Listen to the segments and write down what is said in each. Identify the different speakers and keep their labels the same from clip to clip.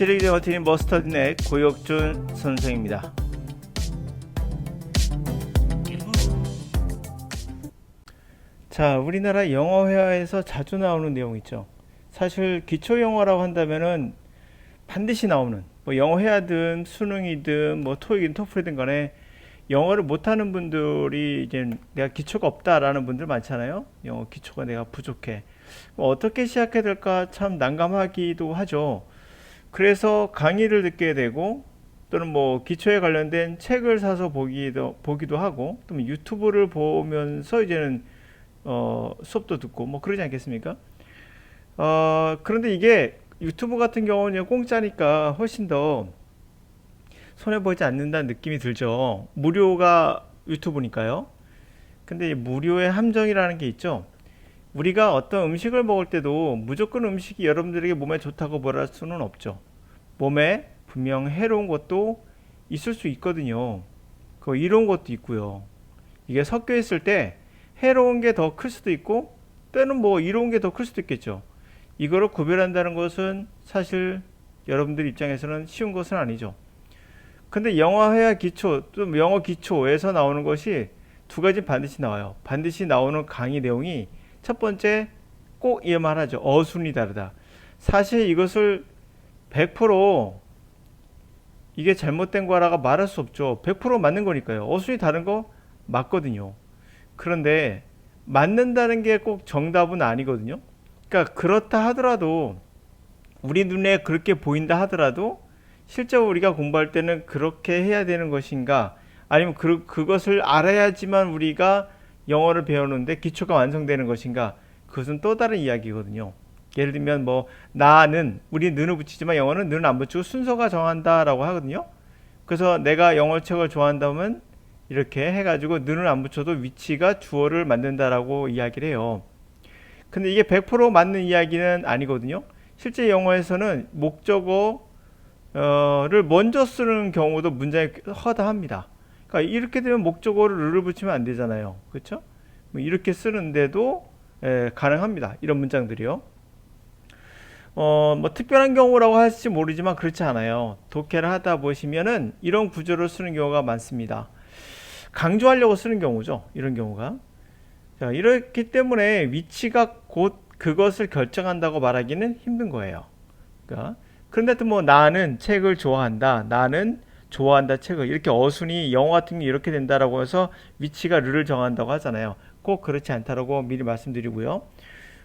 Speaker 1: 시리즈 버티는 머스터드넷 고혁준 선생입니다. 자, 우리나라 영어 회화에서 자주 나오는 내용 있죠. 사실 기초 영어라고 한다면은 반드시 나오는 뭐 영어 회화든 수능이든 뭐 토익이든 토플이든 간에 영어를 못하는 분들이 이제 내가 기초가 없다라는 분들 많잖아요. 영어 기초가 내가 부족해. 뭐 어떻게 시작해야 될까 참 난감하기도 하죠. 그래서 강의를 듣게 되고 또는 뭐 기초에 관련된 책을 사서 보기도 하고 또는 유튜브를 보면서 이제는 수업도 듣고 뭐 그러지 않겠습니까? 그런데 이게 유튜브 같은 경우는 공짜니까 훨씬 더 손해보지 않는다는 느낌이 들죠. 무료가 유튜브니까요. 근데 이 무료의 함정이라는 게 있죠. 우리가 어떤 음식을 먹을 때도 무조건 음식이 여러분들에게 몸에 좋다고 말할 수는 없죠. 몸에 분명 해로운 것도 있을 수 있거든요. 그 이로운 것도 있고요. 이게 섞여 있을 때 해로운 게 더 클 수도 있고 때는 뭐 이로운 게 더 클 수도 있겠죠. 이거를 구별한다는 것은 사실 여러분들 입장에서는 쉬운 것은 아니죠. 근데 영어 회화 기초, 또 영어 기초에서 나오는 것이 두 가지 반드시 나와요. 반드시 나오는 강의 내용이 첫 번째 꼭 이 말 하죠. 어순이 다르다. 사실 이것을 100% 이게 잘못된 거라고 말할 수 없죠. 100% 맞는 거니까요. 어순이 다른 거 맞거든요. 그런데 맞는다는 게 꼭 정답은 아니거든요. 그러니까 그렇다 하더라도 우리 눈에 그렇게 보인다 하더라도 실제로 우리가 공부할 때는 그렇게 해야 되는 것인가 아니면 그것을 알아야지만 우리가 영어를 배우는데 기초가 완성되는 것인가 그것은 또 다른 이야기거든요. 예를 들면 뭐 나는 우리 는을 붙이지만 영어는 는을 안 붙이고 순서가 정한다 라고 하거든요. 그래서 내가 영어 책을 좋아한다면 이렇게 해가지고 는을 안 붙여도 위치가 주어를 만든다라고 이야기를 해요. 근데 이게 100% 맞는 이야기는 아니거든요. 실제 영어에서는 목적어를 먼저 쓰는 경우도 문장이 허다합니다. 그러니까 이렇게 되면 목적어를 를 붙이면 안 되잖아요. 그렇죠? 뭐 이렇게 쓰는데도 가능합니다. 이런 문장들이요. 뭐 특별한 경우라고 할지 모르지만 그렇지 않아요. 독해를 하다 보시면은 이런 구조를 쓰는 경우가 많습니다. 강조하려고 쓰는 경우죠. 이런 경우가. 자, 이렇기 때문에 위치가 곧 그것을 결정한다고 말하기는 힘든 거예요. 그러니까 그런데 또 뭐 나는 책을 좋아한다. 나는 좋아한다 책을 이렇게 어순이 영어 같은 게 이렇게 된다라고 해서 위치가 를 정한다고 하잖아요. 꼭 그렇지 않다라고 미리 말씀드리고요.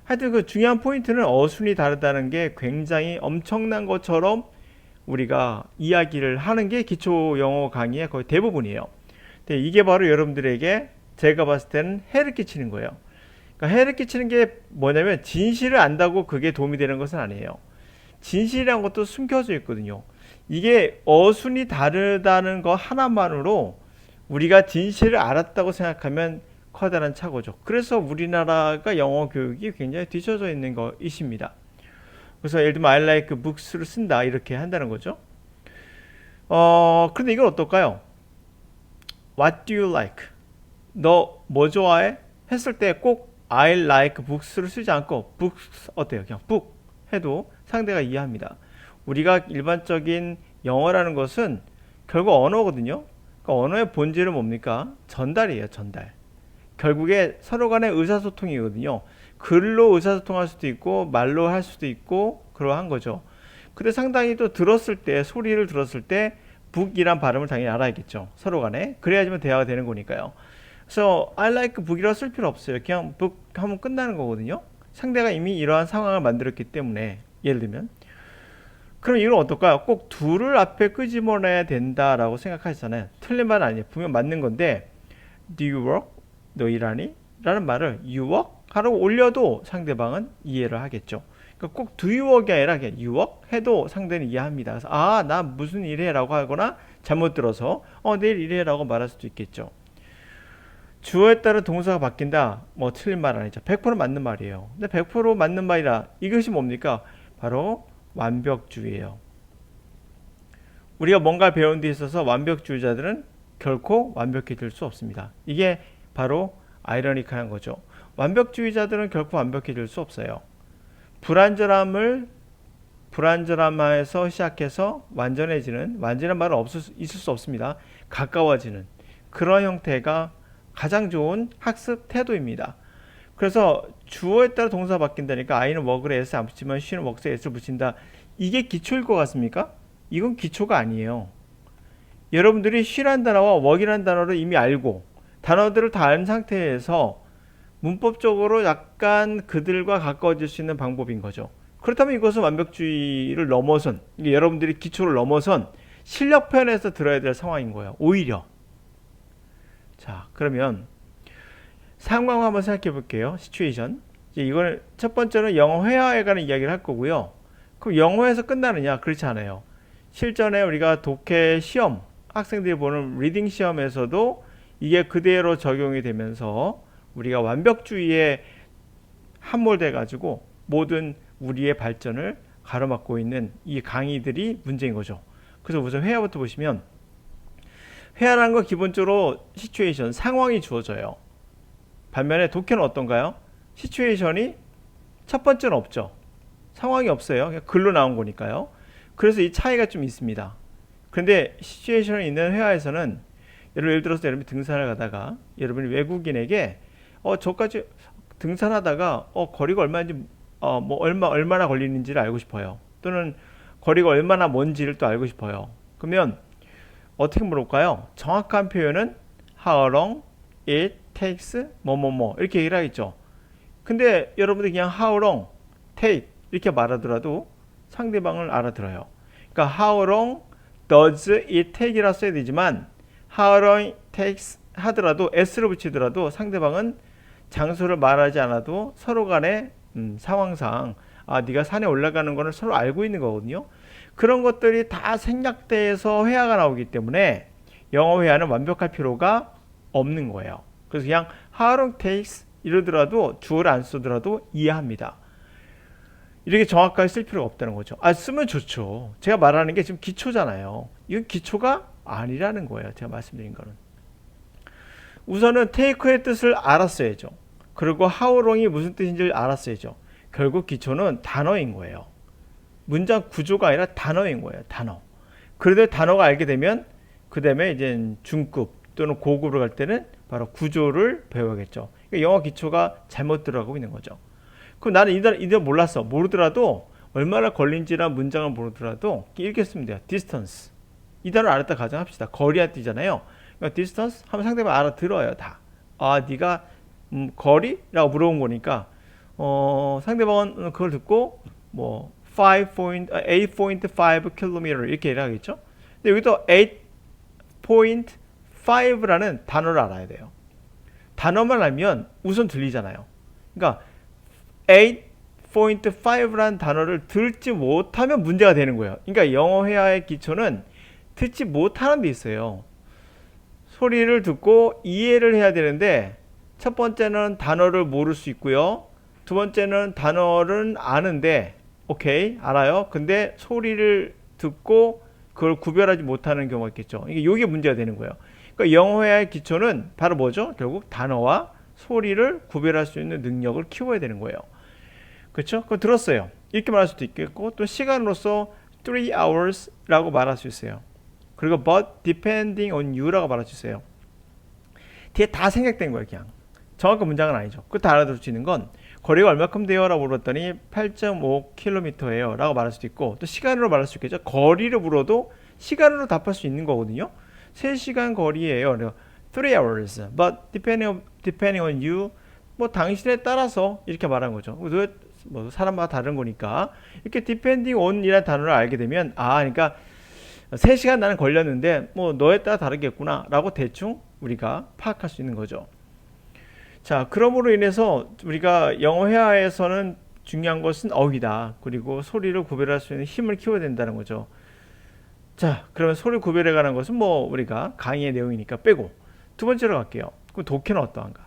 Speaker 1: 하여튼 그 중요한 포인트는 어순이 다르다는 게 굉장히 엄청난 것처럼 우리가 이야기를 하는 게 기초 영어 강의의 거의 대부분이에요. 근데 이게 바로 여러분들에게 제가 봤을 때는 해를 끼치는 거예요. 그러니까 해를 끼치는 게 뭐냐면 진실을 안다고 그게 도움이 되는 것은 아니에요. 진실이란 것도 숨겨져 있거든요. 이게 어순이 다르다는 거 하나만으로 우리가 진실을 알았다고 생각하면 커다란 착오죠. 그래서 우리나라가 영어 교육이 굉장히 뒤쳐져 있는 것이십니다. 그래서 예를 들면 I like books를 쓴다 이렇게 한다는 거죠. 그런데 이건 어떨까요? What do you like? 너 뭐 좋아해? 했을 때 꼭 I like books를 쓰지 않고 books 어때요? 그냥 book 해도 상대가 이해합니다. 우리가 일반적인 영어라는 것은 결국 언어거든요. 그러니까 언어의 본질은 뭡니까? 전달이에요. 전달. 결국에 서로 간의 의사소통이거든요. 글로 의사소통할 수도 있고 말로 할 수도 있고 그러한 거죠. 근데 상당히 또 들었을 때 소리를 들었을 때 북이란 발음을 당연히 알아야겠죠. 서로 간에. 그래야지만 대화가 되는 거니까요. 그래서 I like 북이라고 쓸 필요 없어요. 그냥 북 하면 끝나는 거거든요. 상대가 이미 이러한 상황을 만들었기 때문에 예를 들면 그럼 이건 어떨까요? 꼭 둘을 앞에 끄집어내야 된다라고 생각하시잖아요. 틀린 말은 아니에요. 분명 맞는 건데 Do you work? 너 일하니? 라는 말을 you work? 하라고 올려도 상대방은 이해를 하겠죠. 그러니까 꼭 do you work이 아니라 그냥 you work? 해도 상대는 이해합니다. 그래서 나 무슨 일해? 라고 하거나 잘못 들어서 내일 일해? 라고 말할 수도 있겠죠. 주어에 따라 동사가 바뀐다. 뭐 틀린 말 아니죠. 100% 맞는 말이에요. 근데 100% 맞는 말이라 이것이 뭡니까? 바로 완벽주의예요. 우리가 뭔가 배운 데 있어서 완벽주의자들은 결코 완벽해질 수 없습니다. 이게 바로 아이러니컬한 거죠. 완벽주의자들은 결코 완벽해질 수 없어요. 불완전함에서 시작해서 완전해지는, 완전한 말은 있을 수 없습니다. 가까워지는 그런 형태가 가장 좋은 학습 태도입니다. 그래서 주어에 따라 동사 바뀐다니까 I는 work에 S 안 붙이면 she는 works에 S를 붙인다. 이게 기초일 것 같습니까? 이건 기초가 아니에요. 여러분들이 she란 단어와 work이란 단어를 이미 알고 단어들을 다 아는 상태에서 문법적으로 약간 그들과 가까워질 수 있는 방법인 거죠. 그렇다면 이것은 완벽주의를 넘어선, 여러분들이 기초를 넘어선 실력 편에서 들어야 될 상황인 거예요. 오히려. 자, 그러면 상황 한번 생각해 볼게요. 시츄에이션. 이걸 첫 번째는 영어 회화에 관한 이야기를 할 거고요. 그럼 영어에서 끝나느냐? 그렇지 않아요. 실전에 우리가 독해 시험, 학생들이 보는 리딩 시험에서도 이게 그대로 적용이 되면서 우리가 완벽주의에 함몰돼 가지고 모든 우리의 발전을 가로막고 있는 이 강의들이 문제인 거죠. 그래서 우선 회화부터 보시면, 회화라는 건 기본적으로 시츄에이션, 상황이 주어져요. 반면에 독해는 어떤가요? 시츄에이션이 첫 번째는 없죠. 상황이 없어요. 그냥 글로 나온 거니까요. 그래서 이 차이가 좀 있습니다. 그런데 시츄에이션이 있는 회화에서는 예를 들어서 여러분이 등산을 가다가 여러분이 외국인에게 저까지 등산하다가 거리가 얼마인지 뭐 얼마나 걸리는지를 알고 싶어요. 또는 거리가 얼마나 먼지를 또 알고 싶어요. 그러면 어떻게 물어볼까요? 정확한 표현은 how long it takes 뭐뭐뭐 이렇게 얘기를 하겠죠. 근데 여러분들이 그냥 how long take 이렇게 말하더라도 상대방을 알아들어요. 그러니까 how long does it take이라 써야 되지만 how long it takes 하더라도 s를 붙이더라도 상대방은 장소를 말하지 않아도 서로 간의 상황상 네가 산에 올라가는 거는 서로 알고 있는 거거든요. 그런 것들이 다 생략돼서 회화가 나오기 때문에 영어 회화는 완벽할 필요가 없는 거예요. 그래서 그냥 how long takes 이러더라도 주어를 안 쓰더라도 이해합니다. 이렇게 정확하게 쓸 필요가 없다는 거죠. 쓰면 좋죠. 제가 말하는 게 지금 기초잖아요. 이건 기초가 아니라는 거예요. 제가 말씀드린 거는. 우선은 take의 뜻을 알았어야죠. 그리고 how long이 무슨 뜻인지를 알았어야죠. 결국 기초는 단어인 거예요. 문장 구조가 아니라 단어인 거예요. 단어. 그런데 단어가 알게 되면 그 다음에 이제 중급 또는 고급으로 갈 때는 바로 구조를 배워야겠죠. 그러니까 영어 기초가 잘못 들어가고 있는 거죠. 그럼 나는 이 단어 몰랐어. 모르더라도 얼마나 걸린지나 문장을 모르더라도 이렇게 쓰면 돼요. distance. 이 단어를 알았다 가정합시다. 거리한 뜻이잖아요. 그러니까 distance 하면 상대방 알아들어요. 다. 네가 거리라고 물어본 거니까 상대방은 그걸 듣고 뭐 8.5 km 이렇게 얘기를 하겠죠. 근데 여기도 8.5라는 단어를 알아야 돼요. 단어만 알면 우선 들리잖아요. 그러니까 8.5라는 단어를 듣지 못하면 문제가 되는 거예요. 그러니까 영어 회화의 기초는 듣지 못하는 데 있어요. 소리를 듣고 이해를 해야 되는데 첫 번째는 단어를 모를 수 있고요. 두 번째는 단어를 아는데 오케이 알아요. 근데 소리를 듣고 그걸 구별하지 못하는 경우가 있겠죠. 이게 문제가 되는 거예요. 그러니까 영어 회화의 기초는 바로 뭐죠? 결국 단어와 소리를 구별할 수 있는 능력을 키워야 되는 거예요. 그렇죠? 그거 들었어요. 이렇게 말할 수도 있겠고 또 시간으로서 3 hours라고 말할 수 있어요. 그리고 but depending on you라고 말할 수 있어요. 뒤에 다 생략된 거예요. 그냥 정확한 문장은 아니죠. 그거 다 알아들을 수 있는 건 거리가 얼마큼 돼요? 라고 물었더니 8.5km예요 라고 말할 수도 있고 또 시간으로 말할 수 있겠죠. 거리를 물어도 시간으로 답할 수 있는 거거든요. 3시간 거리예요. 3 hours. But depending on you 뭐 당신에 따라서 이렇게 말한 거죠. 뭐 사람마다 다른 거니까 이렇게 depending on 이라는 단어를 알게 되면 그러니까 3시간 나는 걸렸는데 뭐 너에 따라 다르겠구나 라고 대충 우리가 파악할 수 있는 거죠. 자, 그러므로 인해서 우리가 영어 회화에서는 중요한 것은 어휘다. 그리고 소리를 구별할 수 있는 힘을 키워야 된다는 거죠. 자, 그러면 소리 구별해 가는 것은 뭐 우리가 강의의 내용이니까 빼고 두 번째로 갈게요. 그럼 독해는 어떠한가?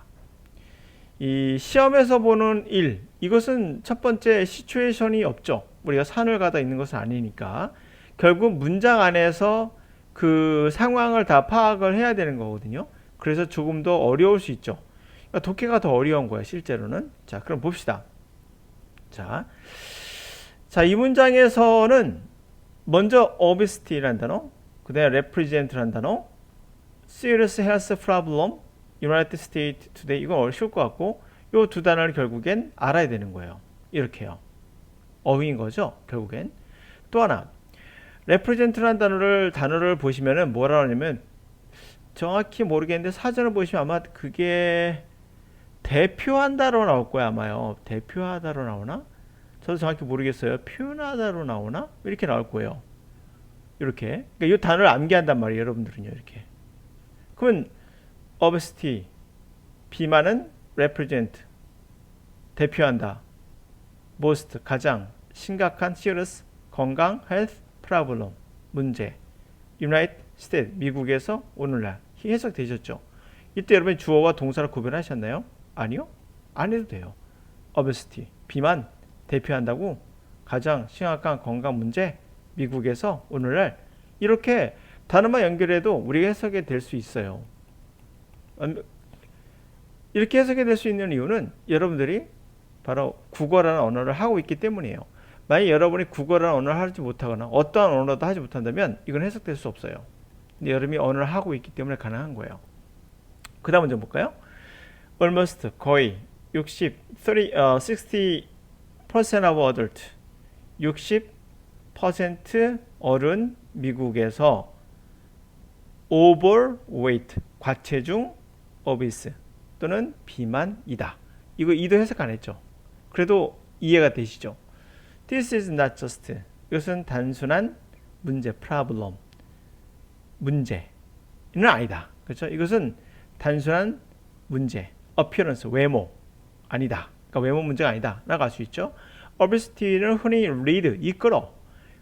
Speaker 1: 이 시험에서 보는 일, 이것은 첫 번째 시츄에이션이 없죠. 우리가 산을 가다 있는 것은 아니니까 결국 문장 안에서 그 상황을 다 파악을 해야 되는 거거든요. 그래서 조금 더 어려울 수 있죠. 그러니까 독해가 더 어려운 거야 실제로는. 자, 그럼 봅시다. 자, 자, 이 문장에서는 먼저 obesity라는 단어, 그 다음에 represent라는 단어, serious health problem, United States today, 이건 어려울 것 같고 이 두 단어를 결국엔 알아야 되는 거예요. 이렇게요. 어휘인 거죠, 결국엔. 또 하나, represent라는 단어를 보시면은 뭐라 하냐면 정확히 모르겠는데 사전을 보시면 아마 그게 대표한다로 나올 거야 아마요. 대표하다로 나오나? 저도 정확히 모르겠어요. 표현하다로 나오나? 이렇게 나올 거예요. 이렇게. 그러니까 이 단어를 암기한단 말이에요. 여러분들은요. 이렇게. 그러면 obesity, 비만은 represent, 대표한다. most, 가장 심각한 serious, 건강, health problem, 문제. United States, 미국에서 오늘날. 해석되셨죠? 이때 여러분 주어와 동사를 구별하셨나요? 아니요? 안 해도 돼요. obesity, 비만, 대표한다고 가장 심각한 건강 문제, 미국에서 오늘날. 이렇게 단어만 연결해도 우리가 해석이 될 수 있어요. 이렇게 해석이 될 수 있는 이유는 여러분들이 바로 국어라는 언어를 하고 있기 때문이에요. 만약 여러분이 국어라는 언어를 하지 못하거나 어떠한 언어도 하지 못한다면 이건 해석될 수 없어요. 근데 여러분이 언어를 하고 있기 때문에 가능한 거예요. 그 다음 문제 볼까요? almost, 거의 60% of adult, 60% 어른 미국에서 overweight, 과체중, obese 또는 비만이다. 이거 이도 해석 안 했죠. 그래도 이해가 되시죠? This is not just, 이것은 단순한 문제, problem, 문제는 아니다. 그렇죠? 이것은 단순한 문제, appearance, 외모 아니다. 그러니까 외모 문제가 아니다. 라고 할 수 있죠. obesity는 흔히 lead, 이끌어.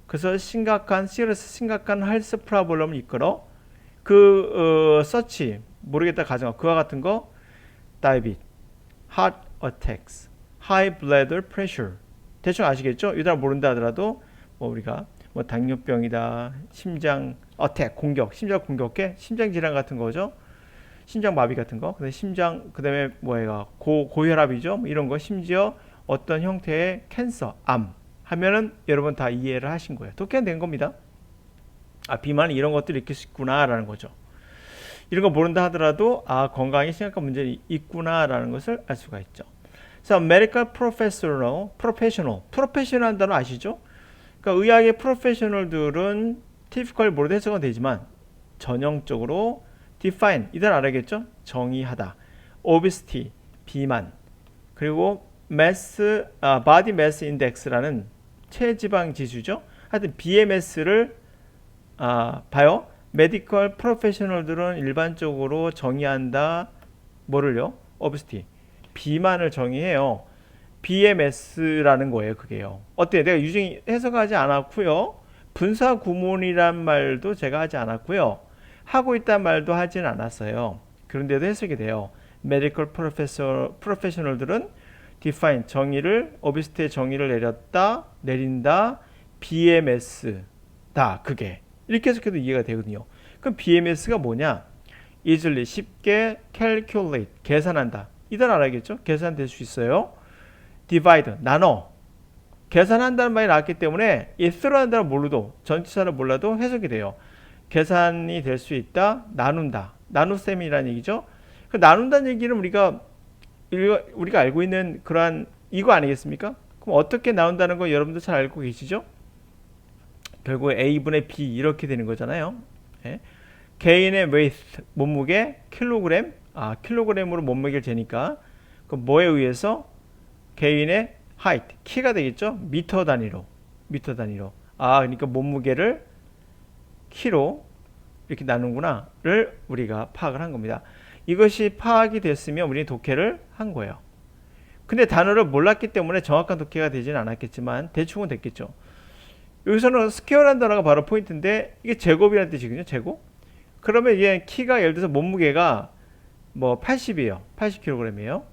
Speaker 1: 그래서 심각한 health problem을 이끌어. such, 모르겠다 가정하고 그와 같은 거, diabetes, heart attacks, high blood pressure. 대충 아시겠죠? 이 단어 모른다 하더라도 뭐 우리가 뭐 당뇨병이다, 심장 어택, 공격, 심장 공격해, 심장 질환 같은 거죠. 심장 마비 같은 거. 그다음에 뭐예요? 고혈압이죠. 뭐 이런 거. 심지어 어떤 형태의 캔서, 암 하면은 여러분 다 이해를 하신 거예요. 독해는 된 겁니다. 아, 비만이 이런 것들을 일으킬 수 있구나라는 거죠. 이런 거 모른다 하더라도 아, 건강에 심각한 문제가 있구나라는 것을 알 수가 있죠. 자, medical professional 한다는 아시죠? 그러니까 의학의 프로페셔널들은 typical 모두 해석은 되지만 전형적으로 define, 이들 알아야겠죠? 정의하다. obesity, 비만. 그리고 body mass index라는 체지방 지수죠. 하여튼 BMS를 봐요. 메디컬 프로페셔널들은 일반적으로 정의한다. 뭐를요? obesity, 비만을 정의해요. BMS라는 거예요. 그게요. 어때요? 내가 유증 해석하지 않았고요. 분사 구문이란 말도 제가 하지 않았고요. 하고 있단 말도 하진 않았어요. 그런데도 해석이 돼요. 메디컬 프로페셔널들은 define, obesity의 정의를 내린다. BMS다. 그게. 이렇게 해석해도 이해가 되거든요. 그럼 BMS가 뭐냐? easily, 쉽게 calculate, 계산한다. 이 단어 알아야겠죠? 계산될 수 있어요. divide, 나눠. 계산한다는 말이 나왔기 때문에 이 through라는 단어 몰라도, 전치사를 몰라도 해석이 돼요. 계산이 될 수 있다. 나눈다. 나눗셈이라는 얘기죠. 그 나눈다는 얘기는 우리가 알고 있는 그러한 이거 아니겠습니까? 그럼 어떻게 나눈다는 거 여러분들 잘 알고 계시죠? 결국에 A분의 B 이렇게 되는 거잖아요. 예. 개인의 weight, 몸무게, 킬로그램, 킬로그램으로 몸무게를 재니까 그 뭐에 의해서 개인의 height, 키가 되겠죠? 미터 단위로. 그러니까 몸무게를 키로 이렇게 나누는구나를 우리가 파악을 한 겁니다. 이것이 파악이 됐으면 우리는 독해를 한 거예요. 근데 단어를 몰랐기 때문에 정확한 독해가 되지는 않았겠지만 대충은 됐겠죠. 여기서는 스퀘어라는 단어가 바로 포인트인데 이게 제곱이라는 뜻이거든요. 제곱. 그러면 이게 키가 예를 들어서 몸무게가 뭐 80이에요. 80kg이에요.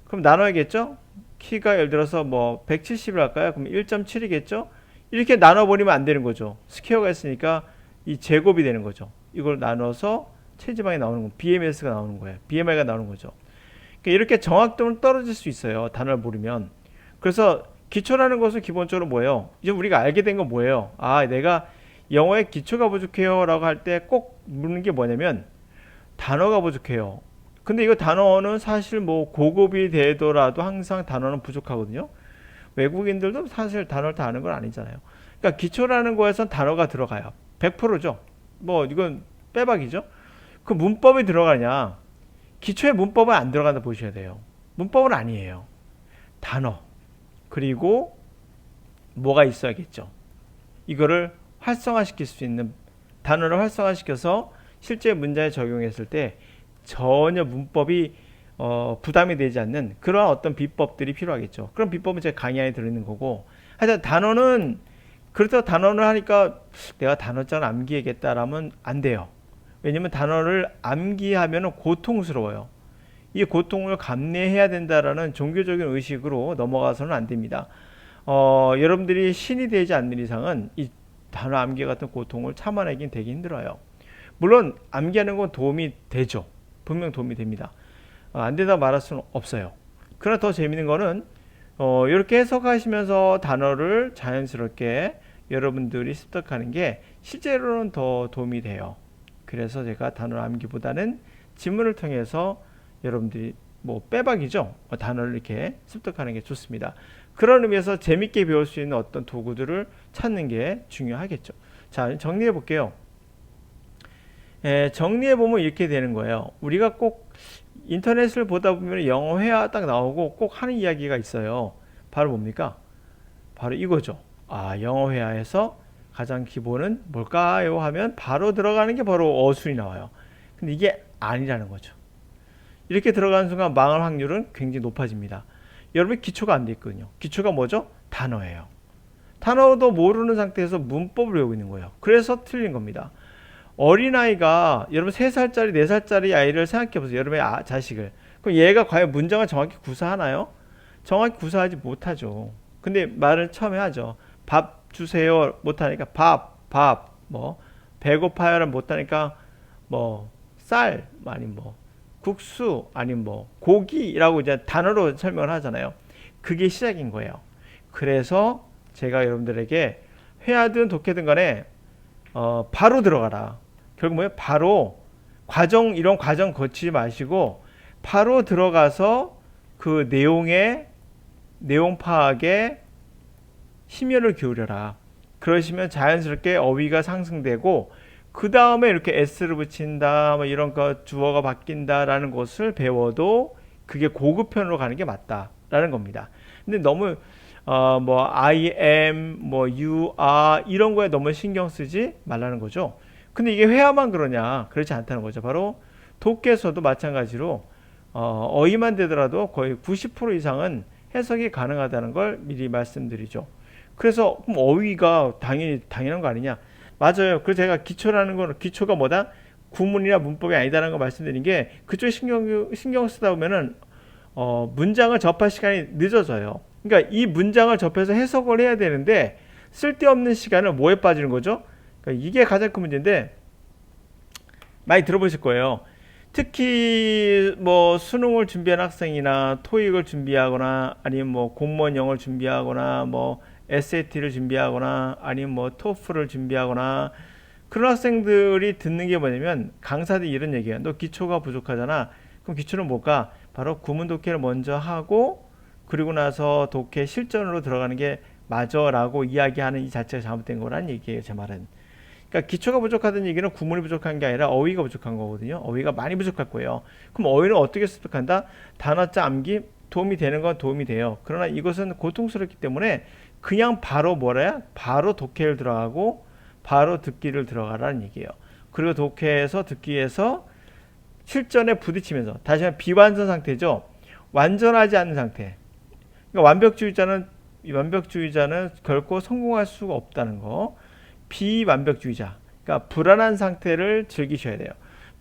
Speaker 1: 그럼 나눠야겠죠? 키가 예를 들어서 뭐 170을 할까요? 그럼 1.7이겠죠? 이렇게 나눠버리면 안 되는 거죠. 스퀘어가 있으니까 이 제곱이 되는 거죠. 이걸 나눠서 체지방이 나오는 거, BMS가 나오는 거예요. BMI가 나오는 거죠. 그러니까 이렇게 정확도는 떨어질 수 있어요. 단어를 모르면. 그래서 기초라는 것은 기본적으로 뭐예요? 이제 우리가 알게 된 건 뭐예요? 아, 내가 영어의 기초가 부족해요 라고 할 때 꼭 묻는 게 뭐냐면 단어가 부족해요. 근데 이거 단어는 사실 뭐 고급이 되더라도 항상 단어는 부족하거든요. 외국인들도 사실 단어를 다 아는 건 아니잖아요. 그러니까 기초라는 거에선 단어가 들어가요. 100%죠. 뭐 이건 빼박이죠. 그 문법이 들어가냐? 기초의 문법은 안 들어간다 보셔야 돼요. 문법은 아니에요. 단어. 그리고 뭐가 있어야겠죠. 이거를 활성화시킬 수 있는 단어를 활성화시켜서 실제 문장에 적용했을 때 전혀 문법이 부담이 되지 않는 그런 어떤 비법들이 필요하겠죠. 그런 비법은 제 강의 안에 들어있는 거고, 하여튼 단어는 그렇다고 단어를 하니까 내가 단어장을 암기해야겠다라면 안 돼요. 왜냐면 단어를 암기하면 고통스러워요. 이 고통을 감내해야 된다라는 종교적인 의식으로 넘어가서는 안 됩니다. 여러분들이 신이 되지 않는 이상은 이 단어 암기 같은 고통을 참아내긴 되게 힘들어요. 물론 암기하는 건 도움이 되죠. 분명 도움이 됩니다. 안 된다고 말할 수는 없어요. 그러나 더 재밌는 거는 이렇게 해석하시면서 단어를 자연스럽게 여러분들이 습득하는 게 실제로는 더 도움이 돼요. 그래서 제가 단어 암기보다는 지문을 통해서 여러분들이 뭐 빼박이죠. 단어를 이렇게 습득하는 게 좋습니다. 그런 의미에서 재밌게 배울 수 있는 어떤 도구들을 찾는 게 중요하겠죠. 자, 정리해 볼게요. 정리해 보면 이렇게 되는 거예요. 우리가 꼭 인터넷을 보다 보면 영어 회화 딱 나오고 꼭 하는 이야기가 있어요. 바로 뭡니까? 바로 이거죠. 아, 영어 회화에서 가장 기본은 뭘까요? 하면 바로 들어가는 게 바로 어순이 나와요. 근데 이게 아니라는 거죠. 이렇게 들어가는 순간 망할 확률은 굉장히 높아집니다. 여러분 기초가 안 돼 있거든요. 기초가 뭐죠? 단어예요. 단어도 모르는 상태에서 문법을 외우고 있는 거예요. 그래서 틀린 겁니다. 어린아이가 여러분 3살짜리 4살짜리 아이를 생각해 보세요. 여러분의 자식을. 그럼 얘가 과연 문장을 정확히 구사하나요? 정확히 구사하지 못하죠. 근데 말을 처음에 하죠. 밥 주세요 못하니까 밥 뭐 배고파요를 못하니까 뭐 쌀 아니면 뭐 국수 아니면 뭐 고기라고 이제 단어로 설명을 하잖아요. 그게 시작인 거예요. 그래서 제가 여러분들에게 회화든 독해든 간에 바로 들어가라. 결국 뭐예요? 바로 이런 과정 거치지 마시고 바로 들어가서 그 내용 파악에 심혈을 기울여라. 그러시면 자연스럽게 어휘가 상승되고 그 다음에 이렇게 s를 붙인다, 뭐 이런 거 주어가 바뀐다라는 것을 배워도 그게 고급편으로 가는 게 맞다라는 겁니다. 근데 너무 뭐 I am, 뭐 you are 이런 거에 너무 신경 쓰지 말라는 거죠. 근데 이게 회화만 그러냐? 그렇지 않다는 거죠. 바로 독해에서도 마찬가지로 어휘만 되더라도 거의 90% 이상은 해석이 가능하다는 걸 미리 말씀드리죠. 그래서 그럼 어휘가 당연한 거 아니냐? 맞아요. 그래서 제가 기초라는 건 기초가 뭐다? 구문이나 문법이 아니다라는 거 말씀드린 게 그쪽에 신경 쓰다 보면은 문장을 접할 시간이 늦어져요. 그러니까 이 문장을 접해서 해석을 해야 되는데 쓸데없는 시간을 뭐에 빠지는 거죠? 그러니까 이게 가장 큰 문제인데 많이 들어보실 거예요. 특히 뭐 수능을 준비한 학생이나 토익을 준비하거나 아니면 뭐 공무원 영어를 준비하거나 뭐 SAT를 준비하거나 아니면 뭐 토플을 준비하거나 그런 학생들이 듣는 게 뭐냐면 강사들이 이런 얘기해요. 너 기초가 부족하잖아. 그럼 기초는 뭘까? 바로 구문 독해를 먼저 하고 그리고 나서 독해 실전으로 들어가는 게 맞아라고 이야기하는 이 자체가 잘못된 거란 얘기예요. 제 말은. 그러니까 기초가 부족하다는 얘기는 구문이 부족한 게 아니라 어휘가 부족한 거거든요. 어휘가 많이 부족할 거예요. 그럼 어휘는 어떻게 습득한다? 단어자 암기 도움이 되는 건 도움이 돼요. 그러나 이것은 고통스럽기 때문에 그냥 바로 바로 독해를 들어가고 바로 듣기를 들어가라는 얘기예요. 그리고 독해에서 듣기에서 실전에 부딪히면서 다시 한번 비완전 상태죠. 완전하지 않은 상태. 그러니까 완벽주의자는 결코 성공할 수가 없다는 거. 비완벽주의자, 그러니까 불안한 상태를 즐기셔야 돼요.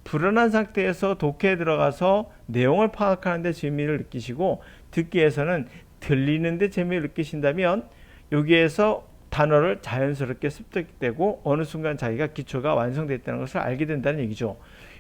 Speaker 1: 불안한 상태에서 독해에 들어가서 내용을 파악하는 데 재미를 느끼시고 듣기에서는 들리는 데 재미를 느끼신다면 여기에서 단어를 자연스럽게 습득되고 어느 순간 자기가 기초가 완성됐다는 것을 알게 된다는 얘기죠.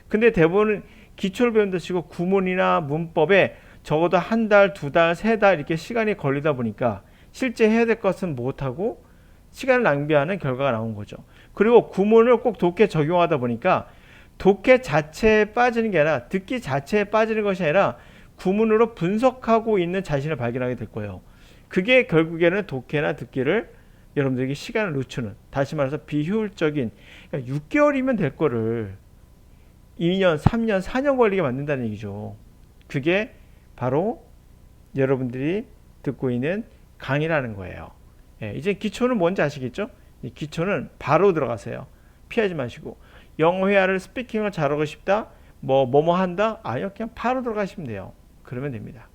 Speaker 1: 근데 대부분 기초를 배운다 치고 구문이나 문법에 적어도 한 달, 두 달, 세 달 이렇게 시간이 걸리다 보니까 실제 해야 될 것은 못하고 시간을 낭비하는 결과가 나온 거죠. 그리고 구문을 꼭 독해 적용하다 보니까 독해 자체에 빠지는 게 아니라 듣기 자체에 빠지는 것이 아니라 구문으로 분석하고 있는 자신을 발견하게 될 거예요. 그게 결국에는 독해나 듣기를 여러분들에게 시간을 늦추는, 다시 말해서 비효율적인, 그러니까 6개월이면 될 거를 2년, 3년, 4년 걸리게 만든다는 얘기죠. 그게 바로 여러분들이 듣고 있는 강의라는 거예요. 예, 이제 기초는 뭔지 아시겠죠? 이 기초는 바로 들어가세요. 피하지 마시고. 영어 회화를 스피킹을 잘하고 싶다? 뭐뭐 한다? 아니요, 그냥 바로 들어가시면 돼요. 그러면 됩니다.